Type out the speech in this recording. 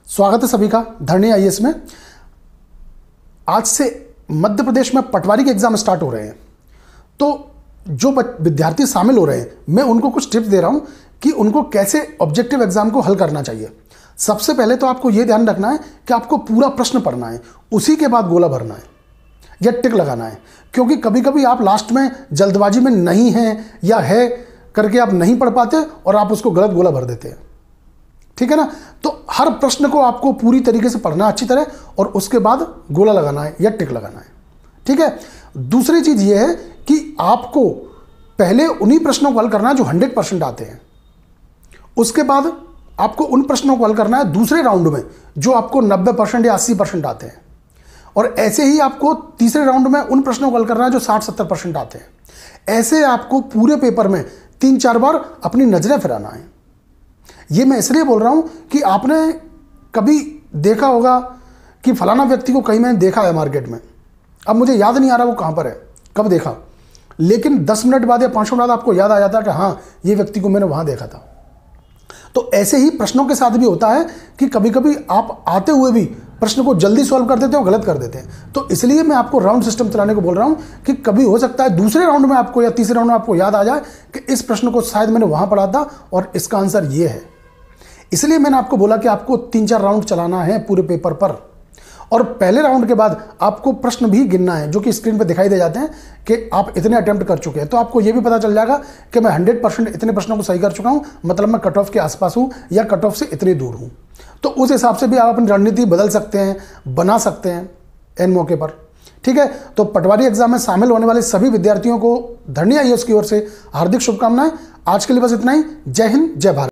स्वागत है सभी का धरनी आईएएस में। आज से मध्य प्रदेश में पटवारी के एग्जाम स्टार्ट हो रहे हैं, तो जो विद्यार्थी शामिल हो रहे हैं मैं उनको कुछ टिप्स दे रहा हूं कि उनको कैसे ऑब्जेक्टिव एग्जाम को हल करना चाहिए। सबसे पहले तो आपको यह ध्यान रखना है कि आपको पूरा प्रश्न पढ़ना है, उसी के बाद गोला भरना है या टिक लगाना है, क्योंकि कभी कभी आप लास्ट में जल्दबाजी में नहीं है या है करके आप नहीं पढ़ पाते और आप उसको गलत गोला भर देते हैं। ठीक है ना। तो हर प्रश्न को आपको पूरी तरीके से पढ़ना अच्छी तरह और उसके बाद गोला लगाना है या टिक लगाना है। ठीक है। दूसरी चीज यह है कि आपको पहले उन्हीं प्रश्नों को हल करना है जो 100% आते हैं। उसके बाद आपको उन प्रश्नों को हल करना है दूसरे राउंड में जो आपको 90% या 80% आते हैं, और ऐसे ही आपको तीसरे राउंड में उन प्रश्नों को हल करना है जो 60-70% आते हैं। ऐसे आपको पूरे पेपर में 3-4 बार अपनी नजरें फिराना है। यह मैं इसलिए बोल रहा हूं कि आपने कभी देखा होगा कि फलाना व्यक्ति को कहीं मैंने देखा है मार्केट में, अब मुझे याद नहीं आ रहा वो कहां पर है, कब देखा, लेकिन 10 मिनट बाद या 5 मिनट बाद आपको याद आ जाता है कि हाँ ये व्यक्ति को मैंने वहां देखा था। तो ऐसे ही प्रश्नों के साथ भी होता है कि कभी कभी आप आते हुए भी प्रश्न को जल्दी सॉल्व कर देते हैं और गलत कर देते हैं। तो इसलिए मैं आपको राउंड सिस्टम चलाने को बोल रहा हूं कि कभी हो सकता है दूसरे राउंड में आपको या तीसरे राउंड में आपको याद आ जाए कि इस प्रश्न को शायद मैंने वहां पढ़ा था और इसका आंसर ये है। इसलिए मैंने आपको बोला कि आपको 3-4 राउंड चलाना है पूरे पेपर पर, और पहले राउंड के बाद आपको प्रश्न भी गिनना है जो कि स्क्रीन पर दिखाई दे जाते हैं कि आप इतने अटेम्प्ट कर चुके हैं। तो आपको यह भी पता चल जाएगा कि मैं 100% इतने प्रश्नों को सही कर चुका हूं, मतलब मैं कट ऑफ के आसपास हूं या कट ऑफ से इतनी दूर हूं। तो उस हिसाब से भी आप अपनी रणनीति बदल सकते हैं, बना सकते हैं इन मौके पर। ठीक है। तो पटवारी एग्जाम में शामिल होने वाले सभी विद्यार्थियों को धरनी आईएएस की ओर से हार्दिक शुभकामनाएं। आज के लिए बस इतना ही। जय हिंद, जय भारत।